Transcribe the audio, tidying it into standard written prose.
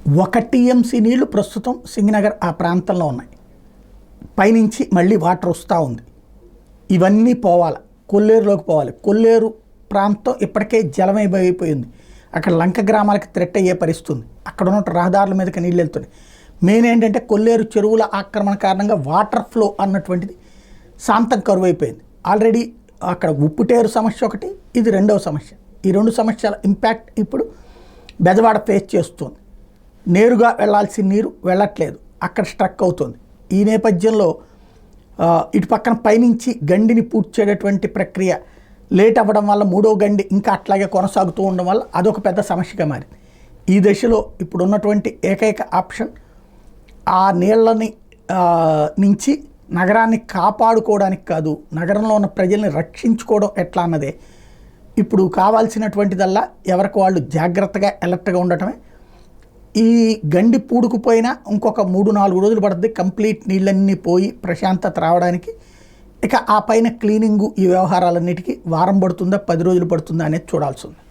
1 TMC నీళ్లు ప్రస్తుతం సింగనగర్ ఆ ప్రాంతంలో ఉన్నాయి. పైనుంచి మళ్ళీ వాటర్ వస్తూ ఉంది. ఇవన్నీ పోవాలి, కొల్లేరులోకి పోవాలి. కొల్లేరు ప్రాంతం ఇప్పటికే జలమైపోయింది. అక్కడ లంక గ్రామాలకి థ్రెట్ అయ్యే పరిస్థితుంది. అక్కడ ఉన్న రహదారుల మీదకి నీళ్ళు వెళ్తున్నాయి. మెయిన్ ఏంటంటే కొల్లేరు చెరువుల ఆక్రమణ కారణంగా వాటర్ ఫ్లో అన్నటువంటిది శాంతం కరువైపోయింది. ఆల్రెడీ అక్కడ ఉప్పుటేరు సమస్య ఒకటి, ఇది రెండవ సమస్య. ఈ 2 సమస్యల ఇంపాక్ట్ ఇప్పుడు బెజవాడ ఫేస్ చేస్తుంది. నేరుగా వెళ్లాల్సిన నీరు వెళ్ళట్లేదు, అక్కడ స్ట్రక్ అవుతుంది. ఈ నేపథ్యంలో ఇటు పక్కన పైనుంచి గండిని పూడ్చేటటువంటి ప్రక్రియ లేట్ అవ్వడం వల్ల 3వ గండి ఇంకా అట్లాగే కొనసాగుతూ ఉండడం వల్ల అదొక పెద్ద సమస్యగా మారింది. ఈ దశలో ఇప్పుడు ఉన్నటువంటి ఏకైక ఆప్షన్ ఆ నీళ్ళని నుంచి నగరాన్ని కాపాడుకోవడానికి కాదు, నగరంలో ఉన్న ప్రజల్ని రక్షించుకోవడం ఎట్లా అన్నదే ఇప్పుడు కావాల్సినటువంటిదల్లా. ఎవరికి వాళ్ళు జాగ్రత్తగా అలర్ట్గా ఉండటమే. ఈ గండి పూడుకుపోయినా ఇంకొక 3-4 రోజులు పడుతుంది కంప్లీట్ నీళ్ళన్నీ పోయి ప్రశాంతత రావడానికి. ఇక ఆ పైన క్లీనింగు ఈ వ్యవహారాలన్నిటికీ వారం పడుతుందా 10 రోజులు పడుతుందా అనేది చూడాల్సి ఉంది.